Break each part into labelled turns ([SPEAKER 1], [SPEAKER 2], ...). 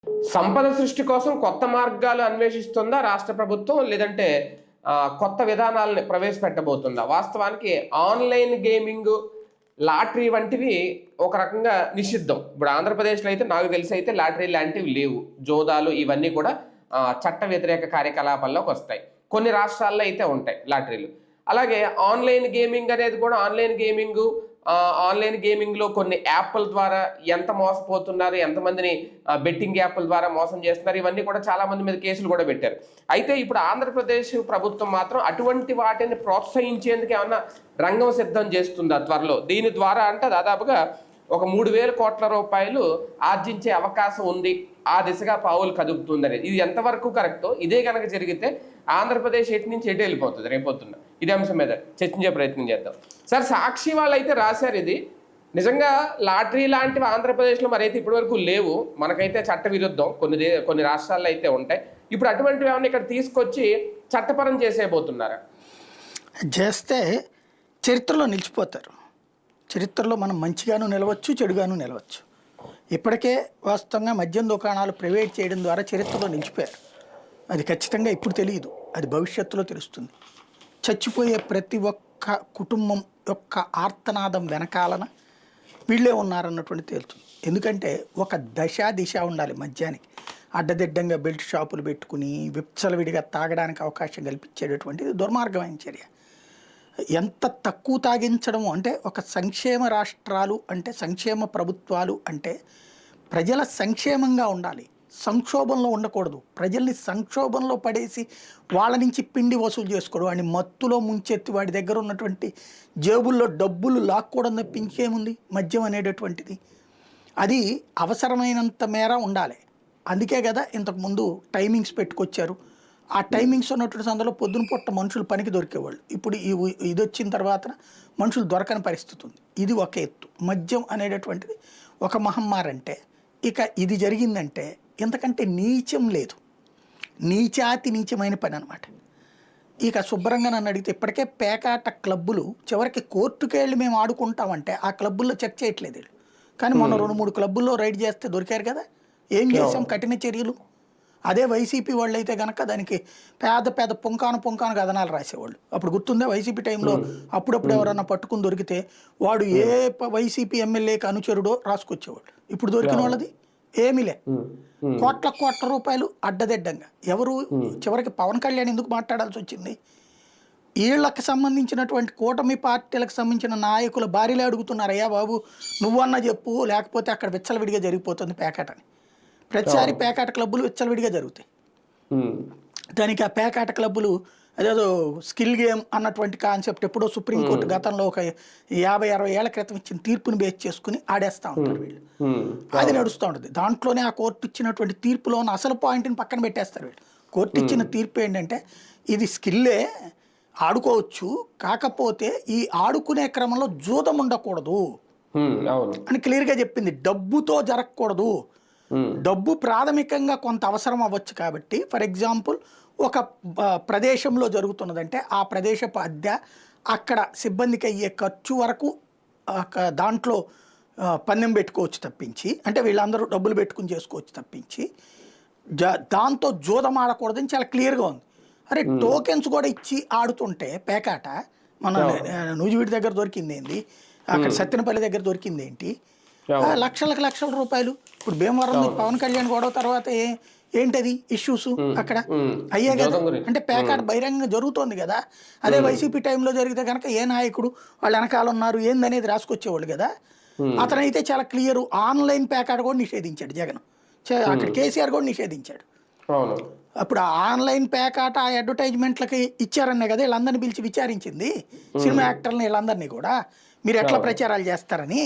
[SPEAKER 1] సంపద సృష్టి కోసం కొత్త మార్గాలు అన్వేషిస్తుందా రాష్ట్ర ప్రభుత్వం, లేదంటే కొత్త విధానాలను ప్రవేశపెట్టబోతుందా? వాస్తవానికి ఆన్లైన్ గేమింగ్, లాటరీ వంటివి ఒక రకంగా నిషిద్ధం. ఇప్పుడు ఆంధ్రప్రదేశ్లో అయితే నాకు తెలిసి అయితే లాటరీ లాంటివి లేవు. జోదాలు ఇవన్నీ కూడా చట్ట వ్యతిరేక కార్యకలాపాల్లోకి వస్తాయి. కొన్ని రాష్ట్రాల్లో అయితే ఉంటాయి లాటరీలు. అలాగే ఆన్లైన్ గేమింగ్ అనేది కూడా ఆన్లైన్ గేమింగ్లో కొన్ని యాప్ల ద్వారా ఎంత మోసపోతున్నారు, ఎంతమందిని బెట్టింగ్ యాప్ల ద్వారా మోసం చేస్తున్నారు, ఇవన్నీ కూడా చాలా మంది మీద కేసులు కూడా పెట్టారు. అయితే ఇప్పుడు ఆంధ్రప్రదేశ్ ప్రభుత్వం మాత్రం అటువంటి వాటిని ప్రోత్సహించేందుకు ఏమన్నా రంగం సిద్ధం చేస్తుందా త్వరలో? దీని ద్వారా అంటే దాదాపుగా ఒక 3,000 కోట్ల రూపాయలు ఆర్జించే అవకాశం ఉంది. ఆ దిశగా పావులు కదుపుతుందని. ఇది ఎంతవరకు కరెక్టో, ఇదే కనుక జరిగితే ఆంధ్రప్రదేశ్ ఎటు నుంచి ఎటు వెళ్ళిపోతుంది రేపొద్దున్న? ఇదే అంశం మీద చర్చించే ప్రయత్నం చేద్దాం. సార్, సాక్షి వాళ్ళు అయితే రాశారు, ఇది నిజంగా లాటరీ లాంటివి ఆంధ్రప్రదేశ్లో మరైతే ఇప్పటివరకు లేవు. మనకైతే చట్ట విరుద్ధం, కొన్ని రాష్ట్రాల్లో అయితే ఉంటాయి. ఇప్పుడు అటువంటివి ఏమన్నా ఇక్కడ తీసుకొచ్చి చట్టపరం చేసేయబోతున్నారా?
[SPEAKER 2] చేస్తే చరిత్రలో నిలిచిపోతారు. చరిత్రలో మనం మంచిగాను నిలవచ్చు, చెడుగాను నిలవచ్చు. ఇప్పటికే వాస్తవంగా మద్యం దుకాణాలు ప్రైవేట్ చేయడం ద్వారా చరిత్రలో నిలిచిపోయారు. అది ఖచ్చితంగా ఇప్పుడు తెలియదు, అది భవిష్యత్తులో తెలుస్తుంది. చచ్చిపోయే ప్రతి ఒక్క కుటుంబం యొక్క ఆర్తనాదం వెనకాలన వీళ్ళే ఉన్నారన్నటువంటి తేలుతుంది. ఎందుకంటే ఒక దిశ ఉండాలి మద్యానికి. అడ్డదిడ్డంగా బెల్ట్ షాపులు పెట్టుకుని విచ్చలవిడిగా తాగడానికి అవకాశం కల్పించేటటువంటిది దుర్మార్గమైన చర్య. ఎంత తక్కువ తాగించడము అంటే, ఒక సంక్షేమ రాష్ట్రాలు అంటే, సంక్షేమ ప్రభుత్వాలు అంటే ప్రజల సంక్షేమంగా ఉండాలి, సంక్షోభంలో ఉండకూడదు. ప్రజల్ని సంక్షోభంలో పడేసి వాళ్ళ నుంచి పిండి వసూలు చేసుకోవడం, వాడిని మత్తులో ముంచెత్తి వాడి దగ్గర ఉన్నటువంటి జేబుల్లో డబ్బులు లాక్కోవడం తప్పించేముంది మద్యం అనేటటువంటిది. అది అవసరమైనంత మేర ఉండాలి. అందుకే కదా ఇంతకుముందు టైమింగ్స్ పెట్టుకొచ్చారు. ఆ టైమింగ్స్ ఉన్నటువంటి సందర్భంలో పొద్దున పూట మనుషులు పనికి దొరికేవాళ్ళు. ఇప్పుడు ఇది వచ్చిన తర్వాత మనుషులు దొరకని పరిస్థితి ఉంది. ఇది ఒక ఎత్తు. మద్యం అనేటటువంటిది ఒక మహమ్మారి. అంటే ఇక ఇది జరిగిందంటే ఎంతకంటే నీచం లేదు, నీచాతి నీచమైన పని అనమాట. ఇక శుభ్రంగా నన్ను అడిగితే ఇప్పటికే పేకాట క్లబ్బులు చివరికి కోర్టుకి వెళ్ళి మేము ఆడుకుంటామంటే ఆ క్లబ్బుల్లో చెక్ చేయట్లేదు వీళ్ళు. కానీ మొన్న 2-3 క్లబ్బుల్లో రైడ్ చేస్తే దొరికారు కదా. ఏం చేసాం? కఠిన చర్యలు. అదే వైసీపీ వాళ్ళు అయితే కనుక దానికి పెద్ద పొంకాను కథనాలు రాసేవాళ్ళు. అప్పుడు గుర్తుందా, వైసీపీ టైంలో అప్పుడప్పుడు ఎవరన్నా పట్టుకుని దొరికితే వాడు ఏ వైసీపీ ఎమ్మెల్యేకి అనుచరుడో రాసుకొచ్చేవాళ్ళు. ఇప్పుడు దొరికిన వాళ్ళది ఏమీలే. కోట్ల రూపాయలు అడ్డదిడ్డంగా. ఎవరు చివరికి పవన్ కళ్యాణ్ ఎందుకు మాట్లాడాల్సి వచ్చింది? వీళ్ళకి సంబంధించినటువంటి కూటమి పార్టీలకు సంబంధించిన నాయకుల భార్యలే అడుగుతున్నారు, అయ్యా బాబు నువ్వన్నా చెప్పు, లేకపోతే అక్కడ విచ్చలవిడిగా జరిగిపోతుంది పేకాట అని. ప్రతిసారి పేకాట క్లబ్బులు విచ్చలవిడిగా జరుగుతాయి. దానికి ఆ పేకాట క్లబ్బులు అదేదో స్కిల్ గేమ్ అన్నటువంటి కాన్సెప్ట్ ఎప్పుడో సుప్రీంకోర్టు గతంలో ఒక 50-60 ఏళ్ల క్రితం ఇచ్చిన తీర్పుని బేస్ చేసుకుని ఆడేస్తూ ఉంటారు వీళ్ళు. అది నడుస్తూ ఉంటుంది. దాంట్లోనే ఆ కోర్టు ఇచ్చినటువంటి తీర్పులో ఉన్న అసలు పాయింట్ని పక్కన పెట్టేస్తారు వీళ్ళు. కోర్టు ఇచ్చిన తీర్పు ఏంటంటే ఇది స్కిల్లే, ఆడుకోవచ్చు, కాకపోతే ఈ ఆడుకునే క్రమంలో జూదం ఉండకూడదు అని క్లియర్గా చెప్పింది. డబ్బుతో జరగకూడదు. డబ్బు ప్రాథమికంగా కొంత అవసరం అవ్వచ్చు కాబట్టి, ఫర్ ఎగ్జాంపుల్ ఒక ప్రదేశంలో జరుగుతున్నదంటే ఆ ప్రదేశపు అద్దె, అక్కడ సిబ్బందికి అయ్యే ఖర్చు వరకు దాంట్లో పందెం పెట్టుకోవచ్చు తప్పించి, అంటే వీళ్ళందరూ డబ్బులు పెట్టుకుని చేసుకోవచ్చు తప్పించి దాంతో జూదం ఆడకూడదని చాలా క్లియర్గా ఉంది. అరే టోకెన్స్ కూడా ఇచ్చి ఆడుతుంటే పేకాట మన నూజివీడి దగ్గర దొరికింది ఏంది, అక్కడ సత్తెనపల్లి దగ్గర దొరికింది ఏంటి, లక్షల రూపాయలు. ఇప్పుడు భీమవరం పవన్ కళ్యాణ్ గొడవ తర్వాత ఏంటది ఇష్యూస్ అక్కడ అయ్యే కదా. అంటే పేకాట బహిరంగంగా జరుగుతోంది కదా. అదే వైసీపీ టైంలో జరిగితే కనుక ఏ నాయకుడు వాళ్ళ వెనకాల ఉన్నారు ఏందనేది రాసుకొచ్చేవాళ్ళు కదా. అతనైతే చాలా క్లియర్. ఆన్లైన్ పేకాట కూడా నిషేధించాడు జగన్. అక్కడ కేసీఆర్ కూడా నిషేధించాడు. అప్పుడు ఆన్లైన్ పేకాట ఆ అడ్వర్టైజ్మెంట్లకి ఇచ్చారనే కదా వీళ్ళందరినీ పిలిచి విచారించింది, సినిమా యాక్టర్ని వీళ్ళందరినీ కూడా. మీరు ఎట్లా ప్రచారాలు చేస్తారని,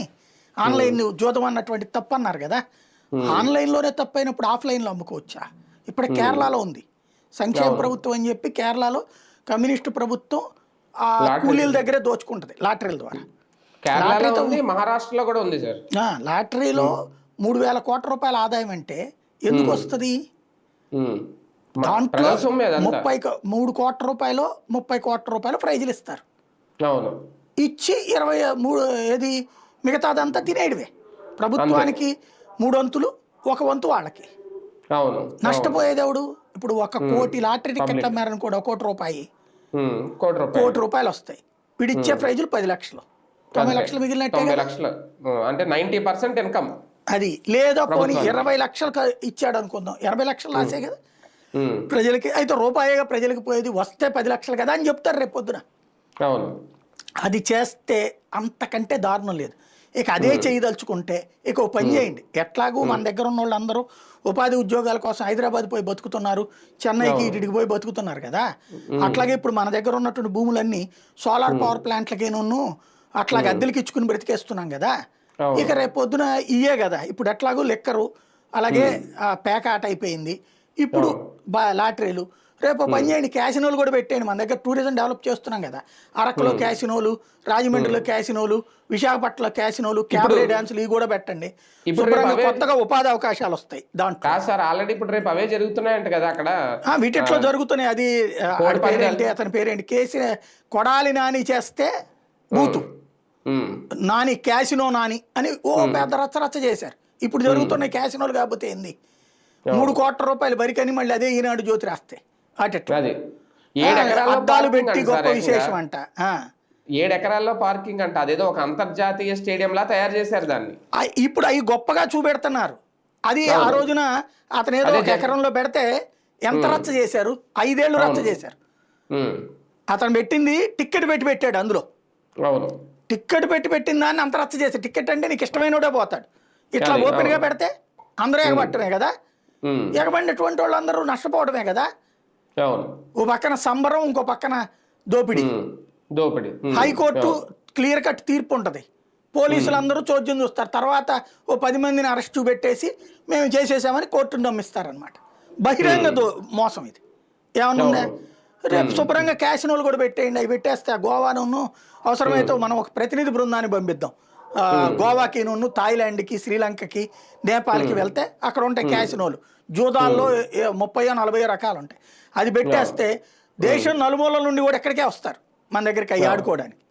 [SPEAKER 2] ఆన్లైన్ జూదం అన్నటువంటి తప్పు అన్నారు కదా. ఆన్లైన్లోనే తప్పు అయినప్పుడు ఆఫ్లైన్లో అమ్ముకోవచ్చా? ఇప్పుడు కేరళలో ఉంది సంక్షేమ ప్రభుత్వం అని చెప్పి, కేరళలో కమ్యూనిస్టు ప్రభుత్వం ఆ కూలీల దగ్గరే దోచుకుంటుంది లాటరీల ద్వారా.
[SPEAKER 1] మహారాష్ట్రలో కూడా ఉంది సార్.
[SPEAKER 2] లాటరీలో 3,000 కోట్ల రూపాయల ఆదాయం అంటే ఎందుకు వస్తుంది? దాంట్లో 33 కోట్ల రూపాయలు 30 కోట్ల రూపాయలు ప్రైజులు ఇస్తారు. ఇచ్చి 23 ఏది మిగతాదంతా తినేయడమే. ప్రభుత్వానికి 3 వంతులు, 1 వంతు వాళ్ళకి.
[SPEAKER 1] అవును.
[SPEAKER 2] నష్టపోయేది ఎవడు? ఇప్పుడు 1 కోటి లాటరీ టికెట్లు అమ్మారనుకోండి, 1 కోటి రూపాయి,
[SPEAKER 1] కోటి రూపాయలు.
[SPEAKER 2] కోటి రూపాయలు వస్తాయి. వీడిచ్చే ప్రైజులు 10 లక్షలు, 90 లక్షలు మిగిలినట్టే
[SPEAKER 1] 90
[SPEAKER 2] కదా.
[SPEAKER 1] లక్షలు. అంటే 90% ఇన్కమ్.
[SPEAKER 2] అది లేదా పోనీ 20 లక్షలు ఇచ్చాడు అనుకుందాం, 80 లక్షలు లాసే కదా ప్రజలకి. అయితే రూపాయిగా ప్రజలకు పోయేది, వస్తే 10 లక్షలు కదా అని చెప్తారు రేపు పొద్దున.
[SPEAKER 1] అవును.
[SPEAKER 2] అది చేస్తే అంతకంటే దారుణం లేదు. ఇక అదే చేయదలుచుకుంటే ఇక ఓ పని చేయండి. ఎట్లాగూ మన దగ్గర ఉన్న వాళ్ళు అందరూ ఉపాధి ఉద్యోగాల కోసం హైదరాబాద్ పోయి బతుకుతున్నారు, చెన్నైకి ఇటుకి పోయి బతుకుతున్నారు కదా. అట్లాగే ఇప్పుడు మన దగ్గర ఉన్నటువంటి భూములన్నీ సోలార్ పవర్ ప్లాంట్లకేను అట్లాగే అద్దెలకి ఇచ్చుకుని బ్రతికేస్తున్నాం కదా. ఇక రేపు పొద్దున ఇయే కదా. ఇప్పుడు ఎట్లాగూ లెక్కరు, అలాగే పేకాట అయిపోయింది, ఇప్పుడు లాటరీలు. రేపు పని చేయండి, క్యాసినోలు కూడా పెట్టేయండి. మన దగ్గర టూరిజం డెవలప్ చేస్తున్నాం కదా. అరకులో క్యాసినోలు, రాజమండ్రిలో క్యాసినోలు, విశాఖపట్నంలో క్యాసినోలు, క్యాబరే డాన్సులు ఇవి కూడా పెట్టండి. శుభ్రంగా కొత్తగా ఉపాధి అవకాశాలు వస్తాయి దాంట్లో.
[SPEAKER 1] సార్ ఆల్రెడీ ఇప్పుడు రేపు అవే జరుగుతున్నాయంట కదా అక్కడ.
[SPEAKER 2] వీటిట్లో జరుగుతున్నాయి. అది పేరేంటి, అతని పేరేంటి, కొడాలి నాని చేస్తే బూతు నాని, క్యాసినో నాని అని పెద్ద రచ్చరచ్చ చేశారు. ఇప్పుడు జరుగుతున్నాయి క్యాసినోలు. కాకపోతే ఏంది, 3 కోట్ల రూపాయలు బరికని మళ్ళీ అదే ఈనాడు జ్యోతి రాస్తాయి. అద్దాలు పెట్టి గొప్ప విశేషం అంట.
[SPEAKER 1] 7 ఎకరాల్లో పార్కింగ్ అంట. అదేదో ఒక అంతర్జాతీయ స్టేడియం లా తయారు చేశారు దాన్ని.
[SPEAKER 2] ఇప్పుడు అవి గొప్పగా చూపెడుతున్నారు. అది ఆ రోజున అతను ఏదో 1 ఎకరంలో పెడితే ఎంత రచ్చ చేశారు, 5 ఏళ్ళు రచ్చ చేశారు. అతను పెట్టింది టిక్కెట్ పెట్టి పెట్టాడు. అందులో టిక్కెట్ పెట్టి పెట్టిన దాన్ని అంత రచ్చ చేశారు. టిక్కెట్ అంటే నీకు ఇష్టమైనోడే పోతాడు. ఇట్లా ఓపెన్ గా పెడితే అందరూ ఎగబట్టమే కదా. ఎగబడినటువంటి వాళ్ళు అందరూ నష్టపోవడమే కదా. ఓ పక్కన సంబరం, ఇంకో పక్కన దోపిడీ. హైకోర్టు క్లియర్ కట్ తీర్పు ఉంటుంది. పోలీసులు అందరూ చోద్యం చూస్తారు. తర్వాత ఓ 10 మందిని అరెస్ట్ పెట్టేసి మేము చేసేసామని కోర్టును నమ్మిస్తారనమాట. బహిరంగ మోసం ఇది. ఏమన్నా ఉందా? రేపు శుభ్రంగా క్యాసినోలు కూడా పెట్టేయండి. అవి పెట్టేస్తే గోవాను అవసరమైతే మనం ఒక ప్రతినిధి బృందాన్ని పంపిద్దాం. గోవాకి, థాయిలాండ్కి, శ్రీలంకకి, నేపాల్కి వెళ్తే అక్కడ ఉంటాయి క్యాసినోలు. జూదాల్లో 30-40 రకాలు ఉంటాయి. అది పెట్టేస్తే దేశం నలుమూలల నుండి కూడా ఎక్కడికే వస్తారు మన దగ్గరికి అవి ఆడుకోవడానికి.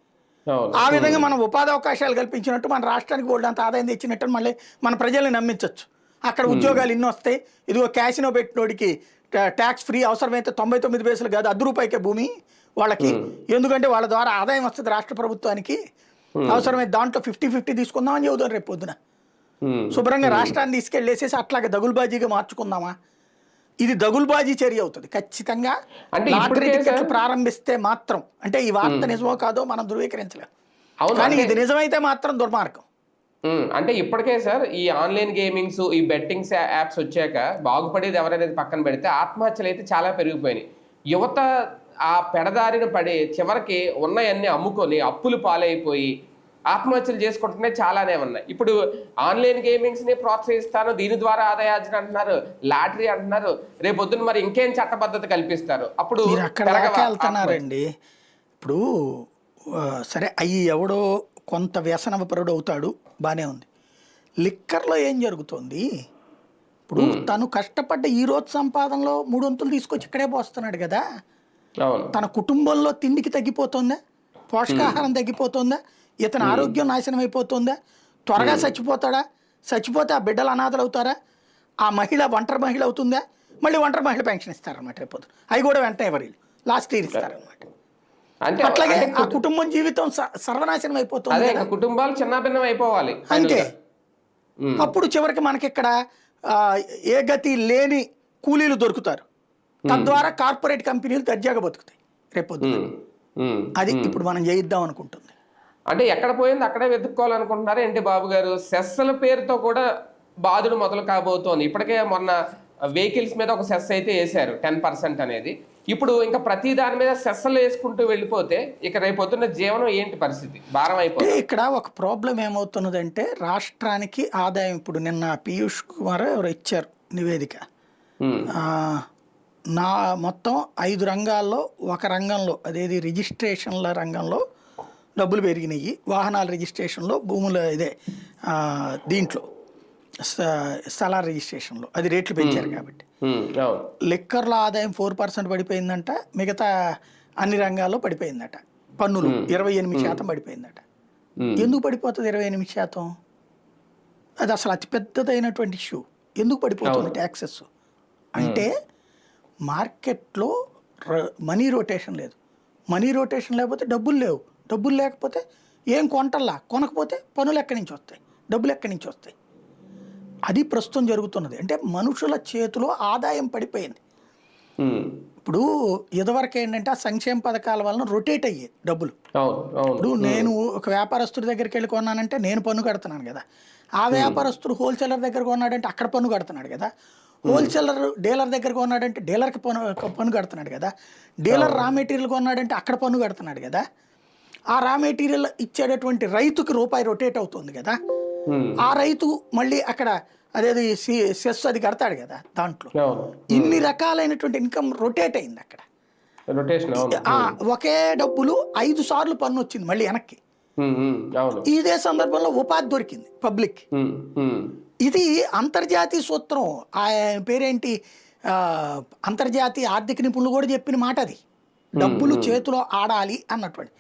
[SPEAKER 2] ఆ విధంగా మనం ఉపాధి అవకాశాలు కల్పించినట్టు మన రాష్ట్రానికి బోల్డంత ఆదాయం తెచ్చినట్టు మళ్ళీ మన ప్రజల్ని నమ్మించవచ్చు. అక్కడ ఉద్యోగాలు ఇన్ని వస్తాయి. ఇదిగో క్యాసినో పెట్టినోడికి ట్యాక్స్ ఫ్రీ, అవసరమైతే 99 పైసలు కాదు, ₹10 భూమి వాళ్ళకి. ఎందుకంటే వాళ్ళ ద్వారా ఆదాయం వస్తుంది రాష్ట్ర ప్రభుత్వానికి. అవసరమైతే దాంట్లో 50-50 తీసుకుందామని చెబుతారు రేపు పొద్దున. శుభ్రంగా రాష్ట్రాన్ని తీసుకెళ్లేసేసి అట్లాగే దగులుబాజీగా మార్చుకుందామా? ఇది దగులుబాజీ చర్య అవుతుంది ఖచ్చితంగా. లాటరీ టికెట్లు ప్రారంభిస్తే మాత్రం, అంటే ఈ వార్త నిజమో కాదో మనం ధృవీకరించలేము, కానీ ఇది నిజమైతే మాత్రం దుర్మార్గం.
[SPEAKER 1] అంటే ఇప్పటికే సార్ ఈ ఆన్లైన్ గేమింగ్స్, ఈ బెట్టింగ్స్ యాప్స్ వచ్చాక బాగుపడేది ఎవరనేది పక్కన పెడితే ఆత్మహత్యలు అయితే చాలా పెరిగిపోయినాయి. యువత ఆ పెడదారిన పడి చివరికి ఉన్నవన్నీ అమ్ముకొని అప్పులు పాలైపోయి ఆత్మహత్యలు చేసుకుంటూనే చాలానే ఉన్నాయి. ఇప్పుడు ఆన్లైన్ గేమింగ్స్ ని ప్రోత్సహిస్తాను, దీని ద్వారా ఆదాయార్జన అంటున్నారు, లాటరీ అంటున్నారు. రేపు పొద్దున్న మరి ఇంకేం చట్టబద్ధత కల్పిస్తారు? అప్పుడు
[SPEAKER 2] వెళ్తున్నారండి. ఇప్పుడు సరే, అయ్యి ఎవడో కొంత వ్యసనపరుడు అవుతాడు, బానే ఉంది. లిక్కర్లో ఏం జరుగుతుంది? ఇప్పుడు తను కష్టపడ్డ ఈ రోజు సంపాదనలో 3 వంతులు తీసుకొచ్చి ఇక్కడే పోస్తున్నాడు కదా. తన కుటుంబంలో తిండికి తగ్గిపోతుందా? పోషకాహారం తగ్గిపోతుందా? ఇతని ఆరోగ్యం నాశనం అయిపోతుందా? త్వరగా చచ్చిపోతాడా? చచ్చిపోతే ఆ బిడ్డలు అనాథలు అవుతారా? ఆ మహిళ ఒంటరి మహిళ అవుతుందా? మళ్ళీ ఒంటరి మహిళ పెన్షన్ ఇస్తారనమాట రేపు. అవి కూడా వెంటనే ఎవరు లాస్ట్ ఇయర్ ఇస్తారనమాట. అట్లాగే ఆ కుటుంబం జీవితం సర్వనాశనం అయిపోతుంది.
[SPEAKER 1] కుటుంబాలు చిన్నభిన్నం అయిపోవాలి
[SPEAKER 2] అంతే. అప్పుడు చివరికి మనకి ఇక్కడ ఏ గతి లేని కూలీలు దొరుకుతారు. తద్వారా కార్పొరేట్ కంపెనీలు దర్జాగా బతుకుతాయి రేపొద్దు. అది ఇప్పుడు మనం చేయిద్దాం అనుకుంటుంది.
[SPEAKER 1] అంటే ఎక్కడ పోయింది అక్కడే వెతుక్కోవాలనుకుంటున్నారు ఏంటి బాబు గారు? సెస్ల పేరుతో కూడా బాధుడు మొదలు కాబోతోంది. ఇప్పటికే మొన్న వెహికల్స్ మీద ఒక సెస్ అయితే వేశారు 10% అనేది. ఇప్పుడు ఇంకా ప్రతి దాని మీద సెస్లు వేసుకుంటూ వెళ్ళిపోతే ఇక రేపొద్దున్న జీవనం ఏంటి పరిస్థితి? భారం అయిపోతుంది.
[SPEAKER 2] ఇక్కడ ఒక ప్రాబ్లం ఏమవుతున్నదంటే రాష్ట్రానికి ఆదాయం, ఇప్పుడు నిన్న పీయూష్ కుమార్ ఎవరు ఇచ్చారు నివేదిక, నా మొత్తం 5 రంగాల్లో ఒక రంగంలో, అదేది రిజిస్ట్రేషన్ల రంగంలో డబ్బులు పెరిగినాయి. వాహనాల రిజిస్ట్రేషన్లో, భూముల దీంట్లో స్థలాల రిజిస్ట్రేషన్లో అది రేట్లు పెంచారు కాబట్టి. లిక్కర్ల ఆదాయం 4% పడిపోయిందంట. మిగతా అన్ని రంగాల్లో పడిపోయిందట. పన్నులు 28% పడిపోయిందట. ఎందుకు పడిపోతుంది 28%? అది అసలు అతిపెద్దదైనటువంటి ఇష్యూ. ఎందుకు పడిపోతుంది ట్యాక్సెస్? అంటే మార్కెట్లో మనీ రొటేషన్ లేదు. మనీ రొటేషన్ లేకపోతే డబ్బులు లేవు. డబ్బులు లేకపోతే ఏం కొంటల్లా, కొనకపోతే పనులు ఎక్కడి నుంచి వస్తాయి, డబ్బులు ఎక్కడి నుంచి వస్తాయి? అది ప్రస్తుతం జరుగుతున్నది. అంటే మనుషుల చేతిలో ఆదాయం పడిపోయింది. ఇప్పుడు ఇదివరకు ఏంటంటే ఆ సంక్షేమ పథకాల వలన రొటేట్ అయ్యేది డబ్బులు. ఇప్పుడు నేను ఒక వ్యాపారస్తుడి దగ్గరికి వెళ్ళి కొన్నానంటే నేను పన్ను కడుతున్నాను కదా. ఆ వ్యాపారస్తుడు హోల్సేలర్ దగ్గర కొన్నాడంటే అక్కడ పన్ను కడుతున్నాడు కదా. హోల్సేలర్ డీలర్ దగ్గర కొన్నాడంటే డీలర్కి పన్ను కడుతున్నాడు కదా. డీలర్ రా మెటీరియల్ కొన్నాడంటే అక్కడ పన్ను కడుతున్నాడు కదా. ఆ రా మెటీరియల్ ఇచ్చేటటువంటి రైతుకి రూపాయి రొటేట్ అవుతుంది కదా. ఆ రైతు మళ్ళీ అక్కడ అదేది సెస్ అది కడతాడు కదా. దాంట్లో ఇన్ని రకాలైనటువంటి ఇన్కమ్ రొటేట్ అయింది అక్కడ. ఒకే డబ్బులు 5 సార్లు పన్ను వచ్చింది మళ్ళీ వెనక్కి. ఇదే సందర్భంలో ఉపాధి దొరికింది పబ్లిక్. ఇది అంతర్జాతీయ సూత్రం. ఆ పేరేంటి, అంతర్జాతీయ ఆర్థిక నిపుణులు కూడా చెప్పిన మాట అది. డబ్బులు చేతిలో ఆడాలి అన్నటువంటి.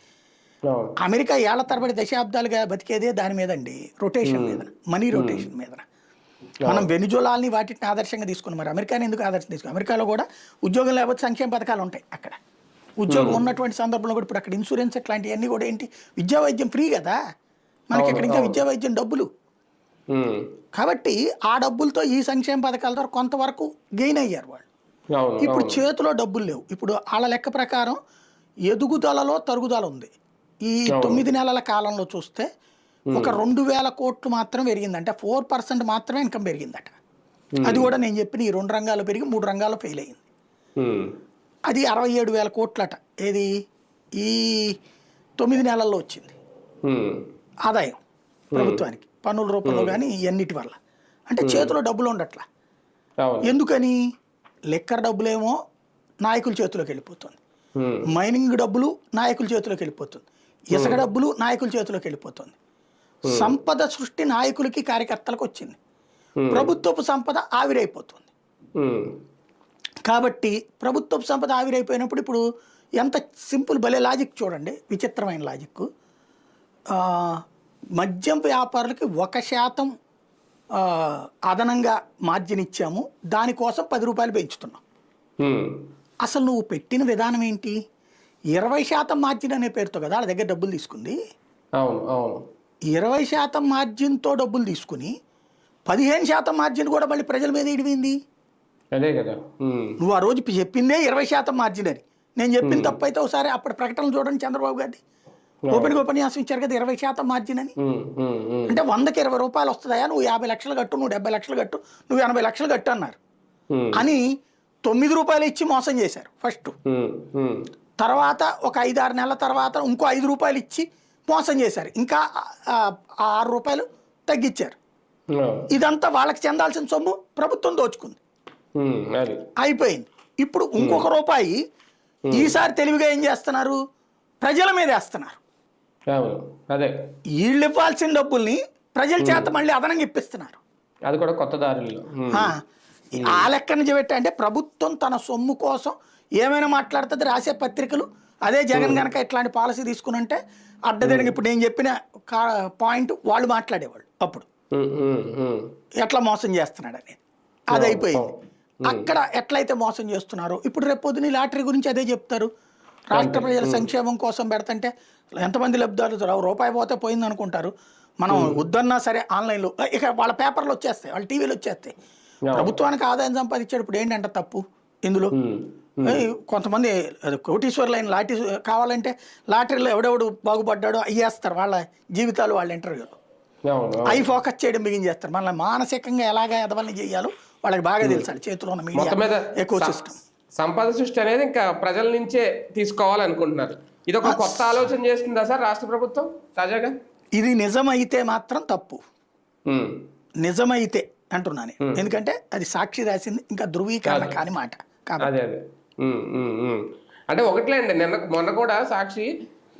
[SPEAKER 2] అమెరికా ఏళ్ల తరబడి దశాబ్దాలుగా బతికేదే దాని మీద అండి, రొటేషన్ మీద, మనీ రొటేషన్ మీద. మనం వెనిజులాల్ని వాటిని ఆదర్శంగా తీసుకున్నాం. మరి అమెరికాని ఎందుకు ఆదర్శం తీసుకున్నాం? అమెరికాలో కూడా ఉద్యోగం లేకపోతే సంక్షేమ పథకాలు ఉంటాయి. అక్కడ ఉద్యోగం ఉన్నటువంటి సందర్భంలో కూడా ఇప్పుడు అక్కడ ఇన్సూరెన్స్ ఇట్లాంటివన్నీ కూడా ఏంటి, విద్యా వైద్యం ఫ్రీ కదా. మనకి ఇక్కడ ఇంకా విద్యా వైద్యం డబ్బులు. కాబట్టి ఆ డబ్బులతో ఈ సంక్షేమ పథకాల ద్వారా కొంతవరకు గెయిన్ అయ్యారు వాళ్ళు. ఇప్పుడు చేతిలో డబ్బులు లేవు. ఇప్పుడు వాళ్ళ లెక్క ప్రకారం ఎదుగుదలలో తరుగుదల ఉంది. ఈ 9 నెలల కాలంలో చూస్తే ఒక 2000 కోట్లు మాత్రం పెరిగింది. అంటే 4% మాత్రమే ఇన్కమ్ పెరిగిందట. అది కూడా నేను చెప్పిన ఈ 2 రంగాల్లో పెరిగి 3 రంగాల్లో ఫెయిల్ అయింది. అది 67,000 కోట్లట. ఏది ఈ 9 నెలల్లో వచ్చింది ఆదాయం ప్రభుత్వానికి, పన్నుల రూపంలో కానీ ఇవన్నిటి వల్ల. అంటే చేతిలో డబ్బులు ఉండట్లా. ఎందుకని? లెక్కర్ డబ్బులేమో నాయకుల చేతిలోకి వెళ్ళిపోతుంది, మైనింగ్ డబ్బులు నాయకుల చేతిలోకి వెళ్ళిపోతుంది, ఇసుక డబ్బులు నాయకుల చేతిలోకి వెళ్ళిపోతుంది. సంపద సృష్టి నాయకులకి కార్యకర్తలకు వచ్చింది. ప్రభుత్వపు సంపద ఆవిరైపోతుంది. కాబట్టి ప్రభుత్వపు సంపద ఆవిరైపోయినప్పుడు ఇప్పుడు ఎంత సింపుల్ భలే లాజిక్ చూడండి, విచిత్రమైన లాజిక్. మద్యం వ్యాపారులకి 1% అదనంగా మార్జిన్ ఇచ్చాము, దానికోసం 10 రూపాయలు పెంచుతున్నాం. అసలు నువ్వు పెట్టిన విధానం ఏంటి? 20% మార్జిన్ అనే పేరుతో కదా వాళ్ళ దగ్గర డబ్బులు తీసుకుంది. 20% మార్జిన్తో డబ్బులు తీసుకుని 15% మార్జిన్ కూడా మళ్ళీ ప్రజల మీద ఇడిపోయింది.
[SPEAKER 1] అదే కదా.
[SPEAKER 2] నువ్వు ఆ రోజు చెప్పిందే 20% మార్జిన్ అని. నేను చెప్పిన తప్పు అయితే ఒకసారి అప్పుడు ప్రకటనలు చూడండి, చంద్రబాబు గారి ఓపెన్గా ఉపన్యాసం ఇచ్చారు కదా 20% మార్జిన్ అని. అంటే 100కి 20 రూపాయలు వస్తుందా, నువ్వు 50 లక్షలు కట్టు, నువ్వు 70 లక్షలు కట్టు, నువ్వు 80 లక్షలు కట్టు అన్నారు. అని 9 రూపాయలు ఇచ్చి మోసం చేశారు ఫస్ట్. తర్వాత ఒక 5-6 నెలల తర్వాత ఇంకో 5 రూపాయలు ఇచ్చి మోసం చేశారు. ఇంకా 6 రూపాయలు తగ్గించారు. ఇదంతా వాళ్ళకి చెందాల్సిన సొమ్ము ప్రభుత్వం దోచుకుంది, అయిపోయింది. ఇప్పుడు ఇంకొక రూపాయి ఈసారి తెలివిగా ఏం చేస్తున్నారు, ప్రజల మీద వేస్తున్నారు. వీళ్ళు ఇవ్వాల్సిన డబ్బుల్ని ప్రజల చేత మళ్ళీ అదనంగా ఇప్పిస్తున్నారు.
[SPEAKER 1] అది కూడా కొత్త దారుల్లో.
[SPEAKER 2] ఆ లెక్క నుంచి పెట్టా అంటే ప్రభుత్వం తన సొమ్ము కోసం ఏమైనా మాట్లాడుతుంది. రాసే పత్రికలు అదే జగన్ గనక ఇట్లాంటి పాలసీ తీసుకుని ఉంటే అడ్డదేనికి ఇప్పుడు నేను చెప్పిన పాయింట్ వాళ్ళు మాట్లాడేవాళ్ళు అప్పుడు ఎట్లా మోసం చేస్తున్నాడు అనేది. అది అయిపోయింది. అక్కడ ఎట్లయితే మోసం చేస్తున్నారో ఇప్పుడు రేపు పొద్దున లాటరీ గురించి అదే చెప్తారు. రాష్ట్ర ప్రజల సంక్షేమం కోసం పెడతంటే ఎంతమంది లబ్ధిదారులు రూపాయి పోతే పోయింది అనుకుంటారు. మనం వద్దన్నా సరే ఆన్లైన్లో ఇక వాళ్ళ పేపర్లు వచ్చేస్తాయి, వాళ్ళ టీవీలు వచ్చేస్తాయి. ప్రభుత్వానికి ఆదాయం సంపాదించాడు. ఇప్పుడు ఏంటంటే తప్పు ఇందులో కొంతమంది కోటీశ్వర్లైన లాటరీ కావాలంటే లాటరీలో ఎవడెవడు బాగుపడ్డాడో అయ్యేస్తారు వాళ్ళ జీవితాలు, వాళ్ళ ఇంటర్వ్యూలో అవి ఫోకస్ చేయడం బిగించేస్తారు. మన మానసికంగా ఎలాగా ఎదవల్ని చేయాలో వాళ్ళకి బాగా తెలుసాడు. చేతిలో ఉన్న మీడియా ఎకో సిస్టమ్,
[SPEAKER 1] సంపద సృష్టి అనేది ఇంకా ప్రజల నుంచే తీసుకోవాలనుకుంటున్నారు. ఇది ఒక కొత్త ఆలోచన చేస్తుందా సార్ రాష్ట్ర ప్రభుత్వం తాజాగా?
[SPEAKER 2] ఇది నిజమైతే మాత్రం తప్పు. నిజమైతే అంటున్నాను, ఎందుకంటే అది సాక్షి రాసింది, ఇంకా ధృవీకరణ కాని మాట.
[SPEAKER 1] అదే అదే అంటే ఒకట్లేండి. మొన్న కూడా సాక్షి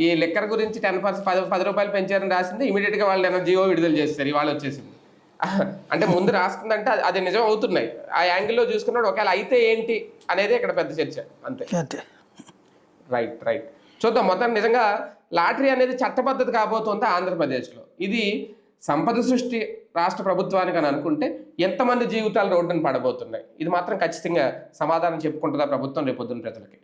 [SPEAKER 1] ఈ లిక్కర్ గురించి 10% 10 రూపాయలు పెంచారని రాసింది. ఇమీడియట్ గా వాళ్ళు జియో విడుదల చేస్తారు. ఇవాళ వచ్చేసింది. అంటే ముందు రాస్తుందంటే అది నిజం అవుతున్నాయి. ఆ యాంగిల్లో చూసుకున్నాడు. ఒకవేళ అయితే ఏంటి అనేది ఇక్కడ పెద్ద చర్చ. అంతే. రైట్ చూద్దాం. మొత్తం నిజంగా లాటరీ అనేది చట్టబద్ధత కాబోతుందా ఆంధ్రప్రదేశ్లో? ఇది సంపద సృష్టి రాష్ట్ర ప్రభుత్వానికి అని అనుకుంటే ఎంతమంది జీవితాలు రోడ్డున పడబోతున్నాయి? ఇది మాత్రం ఖచ్చితంగా సమాధానం చెప్పుకుంటుందా ప్రభుత్వం రేపొద్దున ప్రజలకి?